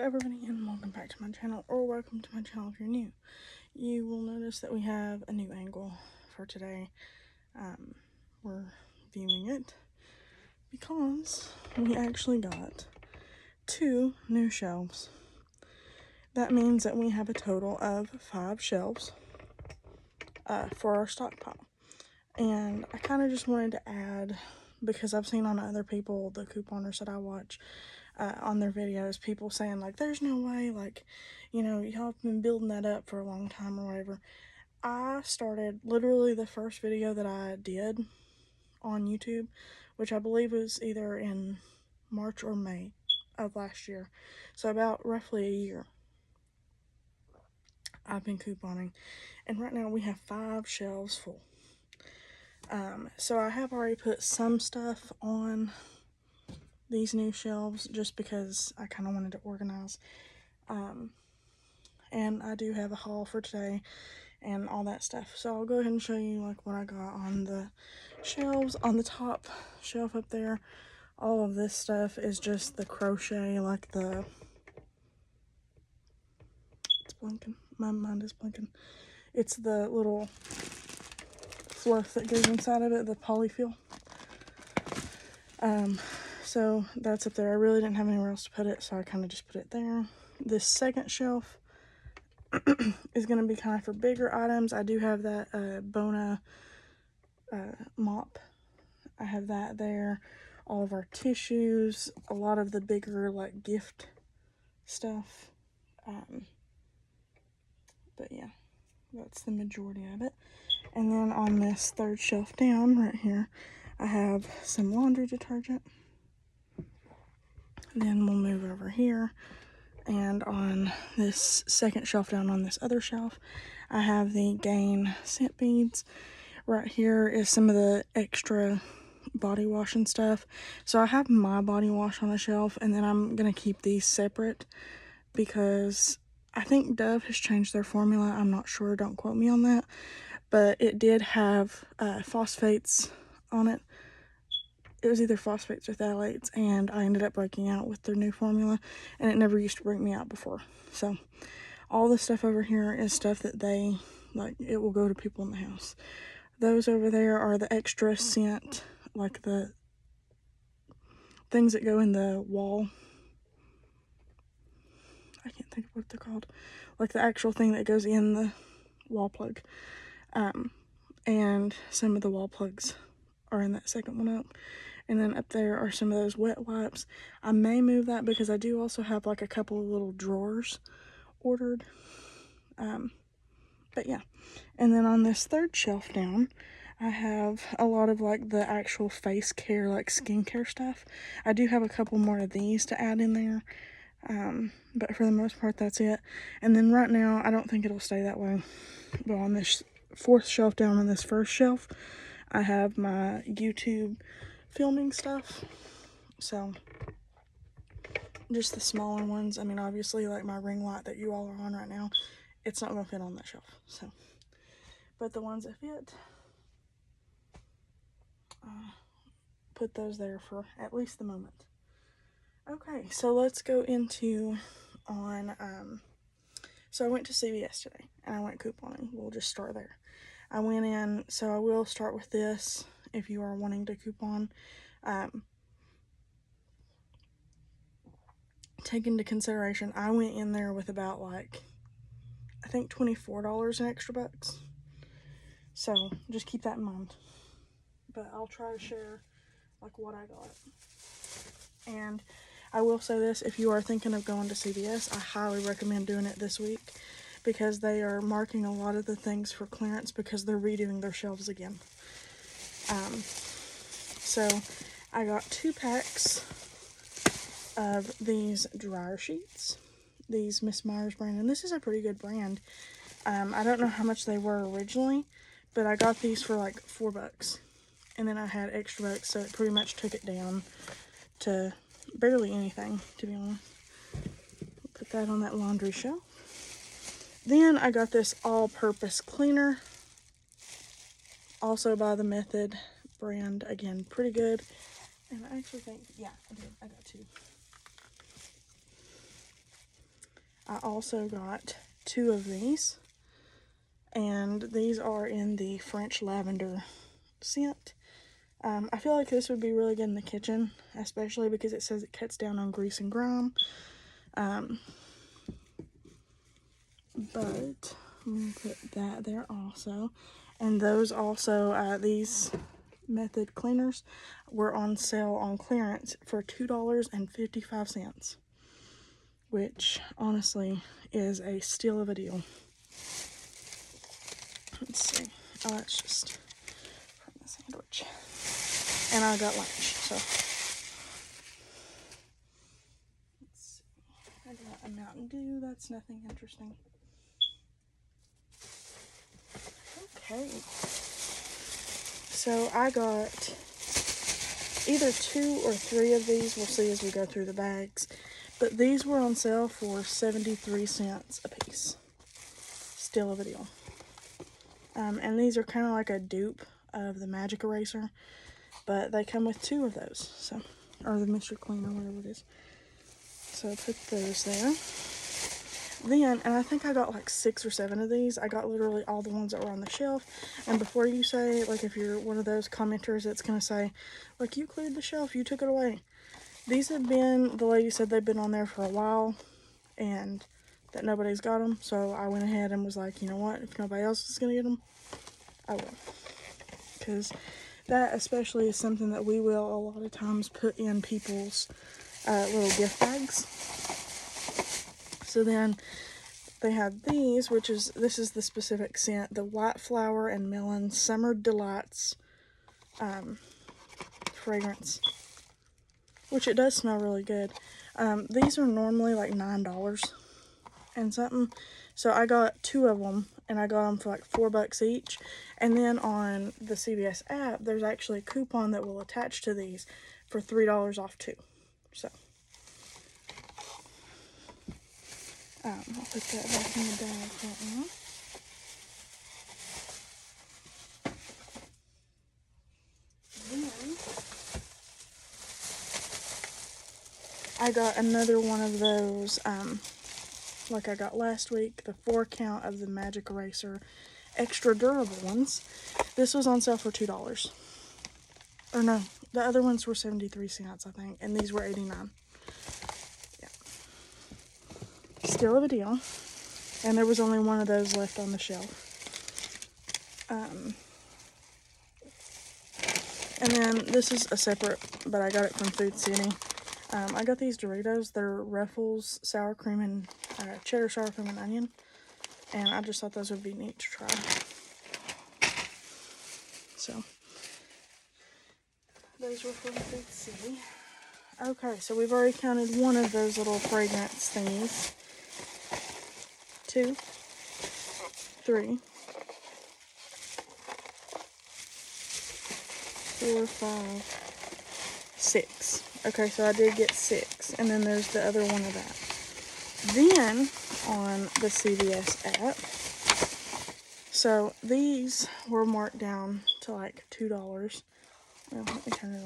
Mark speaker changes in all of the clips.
Speaker 1: everybody, and welcome back to my channel, or welcome to my channel if you're new. You will notice that we have a new angle for today. We're viewing it because we actually got 2 new shelves. That means that we have a total of 5 shelves for our stockpile. And I kind of just wanted to add, because I've seen on other people, the couponers that I watch, on their videos, people saying like, there's no way, like, you know, y'all have been building that up for a long time or whatever. I started, literally the first video that I did on YouTube, which I believe was either in March or May of last year, so about roughly a year, I've been couponing, and right now we have 5 shelves full. So I have already put some stuff on these new shelves just because I kind of wanted to organize. And I do have a haul for today and all that stuff. So I'll go ahead and show you like what I got on the shelves. On the top shelf up there, all of this stuff is just the crochet, like the, it's blinking, my mind is blinking. It's the little fluff that goes inside of it, the polyfill. So that's up there. I really didn't have anywhere else to put it, so I kind of just put it there. This second shelf is going to be kind of for bigger items. I do have that Bona mop. I have that there. All of our tissues, a lot of the bigger like gift stuff. But yeah, that's the majority of it. And then on this third shelf down right here, I have some laundry detergent. Then we'll move over here, and on this second shelf down on this other shelf, I have the Gain scent beads. Right here is some of the extra body wash and stuff. So I have my body wash on a shelf, and then I'm gonna keep these separate because I think Dove has changed their formula. I'm not sure, don't quote me on that, but it did have phosphates on it. It was either phosphates or phthalates, and I ended up breaking out with their new formula, and it never used to break me out before. So all the stuff over here is stuff that they, like, it will go to people in the house. Those over there are the extra scent, like the things that go in the wall. I can't think of what they're called. Like the actual thing that goes in the wall plug. And some of the wall plugs are in that second one up. And then up there are some of those wet wipes. I may move that because I do also have like a couple of little drawers ordered. But yeah. And then on this third shelf down, I have a lot of like the actual face care, like skincare stuff. I do have a couple more of these to add in there. But for the most part, that's it. And then right now, I don't think it'll stay that way. But on this fourth shelf down on this first shelf, I have my YouTube filming stuff. So just the smaller ones. I mean, obviously, like my ring light that you all are on right now, it's not gonna fit on that shelf. So, but the ones that fit, put those there for at least the moment. Okay, so let's go into so I went to CVS today and I went couponing. We'll just start there. I went in, so I will start with this if you are wanting to coupon. Take into consideration, I went in there with about like, I think $24 in extra bucks. So just keep that in mind. But I'll try to share like what I got. And I will say this, if you are thinking of going to CVS, I highly recommend doing it this week because they are marking a lot of the things for clearance because they're redoing their shelves again. So I got 2 packs of these dryer sheets, these Miss Myers brand, and this is a pretty good brand. I don't know how much they were originally, but I got these for like $4, and then I had extra bucks, so it pretty much took it down to barely anything, to be honest. Put that on that laundry shelf. Then I got this all-purpose cleaner, also by the Method brand. Again, pretty good. And I actually think, yeah, I did. I got 2. I also got 2 of these, and these are in the French lavender scent. I feel like this would be really good in the kitchen, especially because it says it cuts down on grease and grime. But I'm going to put that there also. And those also, these Method cleaners were on sale on clearance for $2.55, which honestly is a steal of a deal. Let's see. Oh, that's just from the sandwich. And I got lunch, so. Let's see. I got a Mountain Dew. That's nothing interesting. Okay. So I got either 2 or 3 of these. We'll see as we go through the bags. But these were on sale for 73 cents a piece. Still a deal. And these are kind of like a dupe of the Magic Eraser. But they come with 2 of those. So, or the Mr. Clean or whatever it is. So I put those there. Then, and I think I got like 6 or 7 of these. I got literally all the ones that were on the shelf. And before you say, like if you're one of those commenters that's going to say, like, you cleared the shelf, you took it away. These have been, the lady said they've been on there for a while and that nobody's got them. So I went ahead and was like, you know what, if nobody else is going to get them, I will. Because that especially is something that we will a lot of times put in people's little gift bags. So then they had these, which is, this is the specific scent, the White Flower and Melon Summer Delights fragrance, which it does smell really good. These are normally like $9 and something. So I got 2 of them, and I got them for like $4 each. And then on the CVS app, there's actually a coupon that will attach to these for $3 off too. So I'll put that back in the bag right now. Then I got another one of those, like I got last week, the 4 count of the Magic Eraser extra durable ones. This was on sale for $2. Or no, the other ones were 73 cents, I think, and these were 89. Yeah. Still a deal. And there was only one of those left on the shelf. And then this is a separate, but I got it from Food City. I got these Doritos. They're Ruffles sour cream and cheddar sour cream and onion. And I just thought those would be neat to try. So, those were from Food City. Okay, so we've already counted one of those little fragrance thingies. 2, 3, 4, 5, 6. Okay, so I did get 6. And then there's the other one of that. Then, on the CVS app, so these were marked down to like $2. Well, let me turn it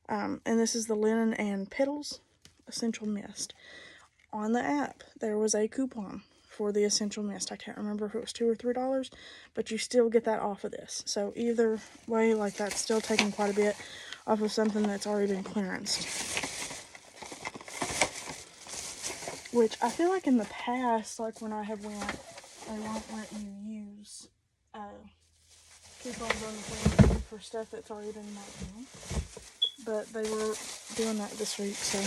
Speaker 1: on. And this is the Linen and Petals Essential Mist. On the app, there was a coupon for the Essential Mist. I can't remember if it was $2 or $3, but you still get that off of this. So either way, like, that's still taking quite a bit off of something that's already been clearanced. Which I feel like in the past, like when I have went, they won't let you use coupons on the thing for stuff that's already been marked down. But they were doing that this week, so.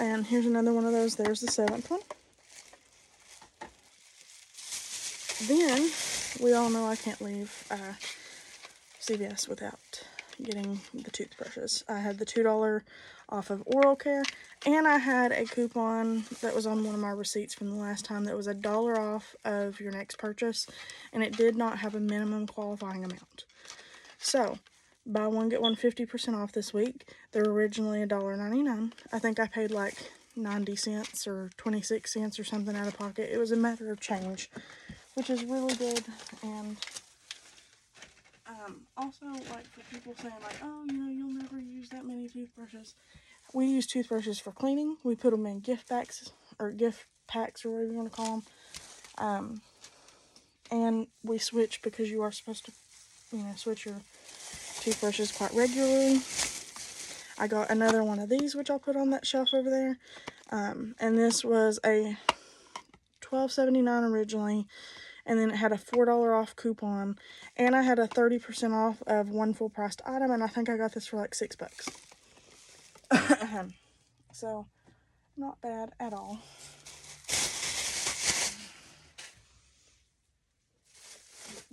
Speaker 1: And here's another one of those. There's the 7th one. Then, we all know I can't leave CVS without getting the toothbrushes. I had the $2 off of oral care, and I had a coupon that was on one of my receipts from the last time that was $1 off of your next purchase, and it did not have a minimum qualifying amount. So, buy one, get one 50% off this week. They're originally $1.99. I think I paid like 90 cents or 26 cents or something out of pocket. It was a matter of change, which is really good. And also, like, for people saying like, oh, you know, you'll never use that many Beauty toothbrushes. We use toothbrushes for cleaning. We put them in gift packs or whatever you want to call them. And we switch because you are supposed to, switch your toothbrushes quite regularly. I got another one of these, which I'll put on that shelf over there. And this was a $12.79 originally, and then it had a $4 off coupon, and I had a 30% off of one full priced item, and I think I got this for like $6. So, not bad at all.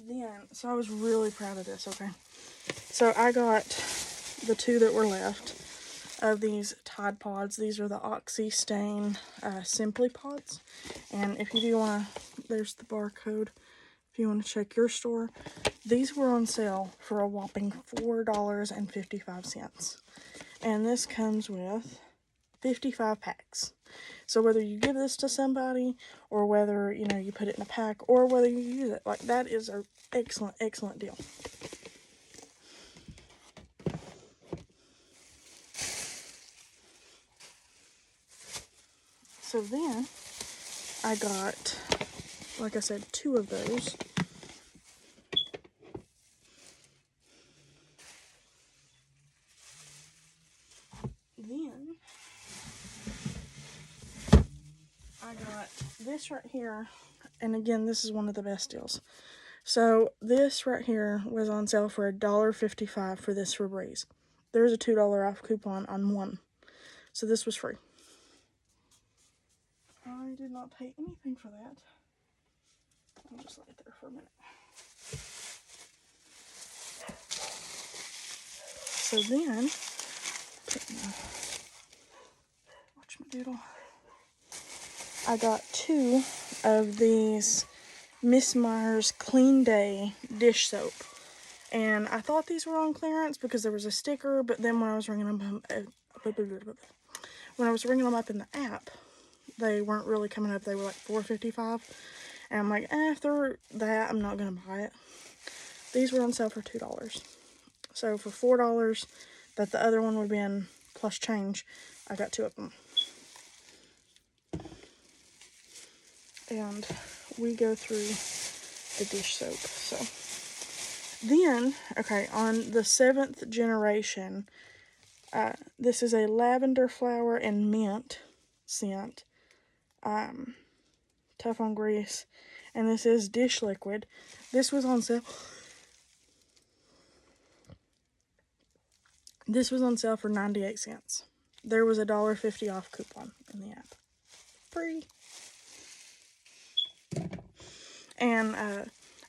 Speaker 1: Then, so I was really proud of this, okay? So I got the two that were left of these Tide Pods. These are the Oxy Stain Simply Pods. And if you do want to, there's the barcode. If you want to check your store, these were on sale for a whopping $4.55. And this comes with 55 packs. So whether you give this to somebody, or whether, you put it in a pack, or whether you use it, like, that is an excellent, excellent deal. So then, I got, like I said, two of those. Then, I got this right here, and again, this is one of the best deals. So, this right here was on sale for $1.55 for this Febreze. There's a $2 off coupon on one. So, this was free. I did not pay anything for that. I'll just let it there for a minute. So then, watch my doodle. I got two of these Miss Meyer's Clean Day dish soap. And I thought these were on clearance because there was a sticker, but then when I was ringing them up in the app, they weren't really coming up. They were like $4.55. And I'm like, if they're that, I'm not going to buy it. These were on sale for $2. So for $4, that the other one would have been plus change, I got two of them. And we go through the dish soap. So then, okay, on the 7th generation, this is a lavender flower and mint scent. Tough on grease. And this is dish liquid. This was on sale. This was on sale for 98 cents. There was a $1.50 off coupon in the app. Free. And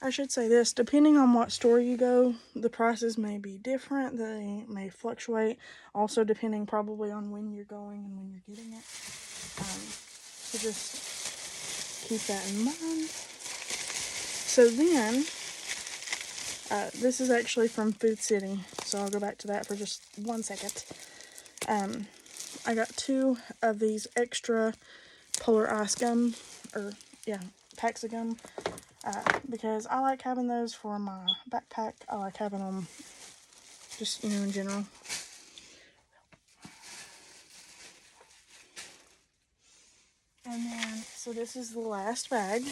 Speaker 1: I should say this, depending on what store you go, the prices may be different. They may fluctuate. Also depending probably on when you're going and when you're getting it. So just keep that in mind. So then, this is actually from Food City, so I'll go back to that for just 1 second. I got two of these extra polar ice gum, packs of gum, because I like having those for my backpack. I like having them just, in general. And then, so this is the last bag.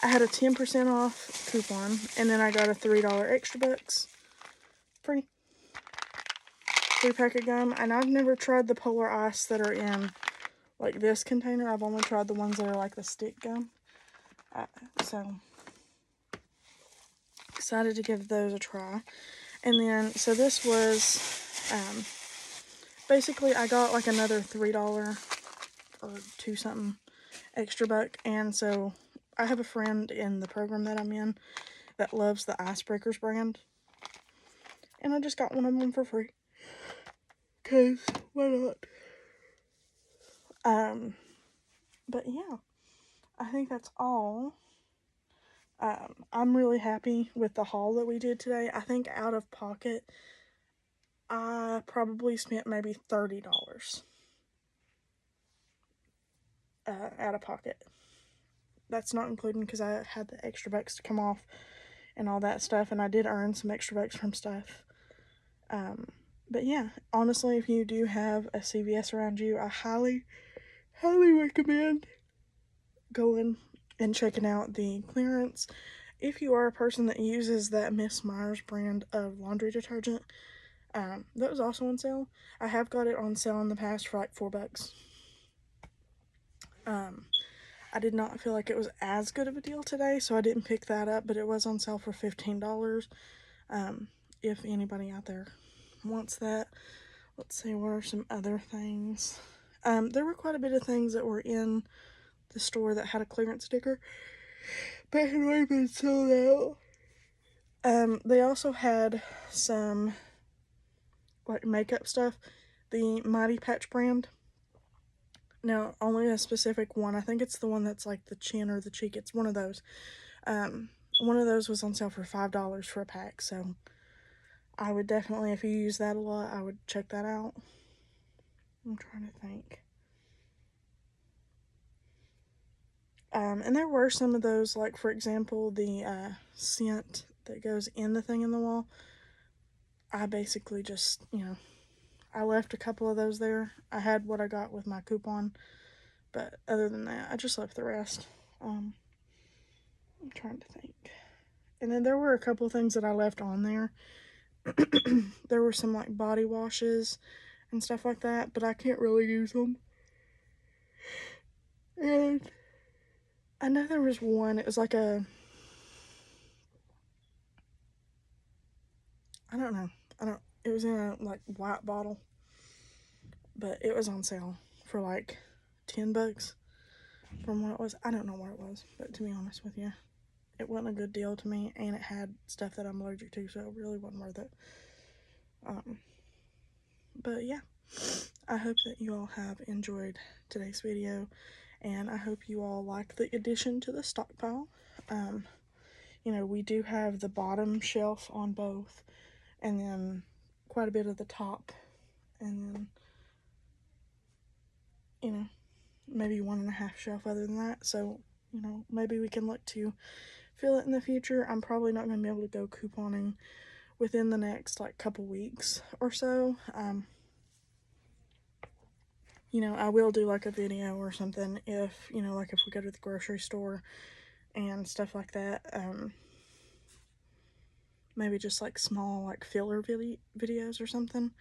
Speaker 1: I had a 10% off coupon, and then I got a $3 extra bucks. Free. 3-pack of gum, and I've never tried the polar ice that are in, like, this container. I've only tried the ones that are like the stick gum. So, excited to give those a try. And then, so this was, basically, I got like another $3 or $2 something extra buck, and so I have a friend in the program that I'm in that loves the Icebreakers brand, and I just got one of them for free, cause why not? But yeah, I think that's all. I'm really happy with the haul that we did today. I think out of pocket, I probably spent maybe $30 out of pocket. That's not including because I had the extra bucks to come off and all that stuff, and I did earn some extra bucks from stuff. But yeah, honestly, if you do have a CVS around you, I highly, highly recommend going and checking out the clearance. If you are a person that uses that Miss Myers brand of laundry detergent, that was also on sale. I have got it on sale in the past for like $4. I did not feel like it was as good of a deal today, so I didn't pick that up, but it was on sale for $15. If anybody out there wants that. Let's see, what are some other things? There were quite a bit of things that were in the store that had a clearance sticker, but had already been sold out. They also had some like makeup stuff, the Mighty Patch brand. Now, only a specific one. I think it's the one that's like the chin or the cheek. It's one of those. One of those was on sale for $5 for a pack. So I would definitely, if you use that a lot, I would check that out. I'm trying to think. And there were some of those, like for example, the scent that goes in the thing in the wall. I basically just, I left a couple of those there. I had what I got with my coupon, but other than that, I just left the rest. I'm trying to think. And then there were a couple of things that I left on there. There were some like body washes and stuff like that, but I can't really use them. And I know there was one, it was like I don't know, it was in a like white bottle, but it was on sale for like $10 from what it was. I don't know what it was, but to be honest with you, it wasn't a good deal to me, and it had stuff that I'm allergic to, so it really wasn't worth it. But yeah, I hope that you all have enjoyed today's video, and I hope you all like the addition to the stockpile. We do have the bottom shelf on both, and then quite a bit of the top, and then, maybe 1.5 shelf other than that. So, maybe we can look to fill it in the future. I'm probably not going to be able to go couponing within the next like couple weeks or so. I will do like a video or something if, like if we go to the grocery store and stuff like that. Maybe just like small like filler videos or something.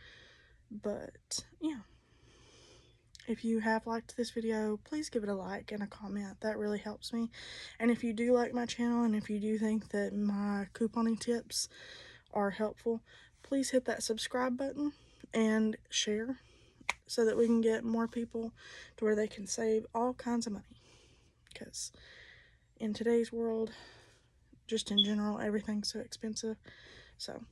Speaker 1: But yeah, if you have liked this video, please give it a like and a comment. That really helps me. And if you do like my channel, and if you do think that my couponing tips are helpful, please hit that subscribe button and share so that we can get more people to where they can save all kinds of money. Because in today's world, just in general, everything's so expensive. So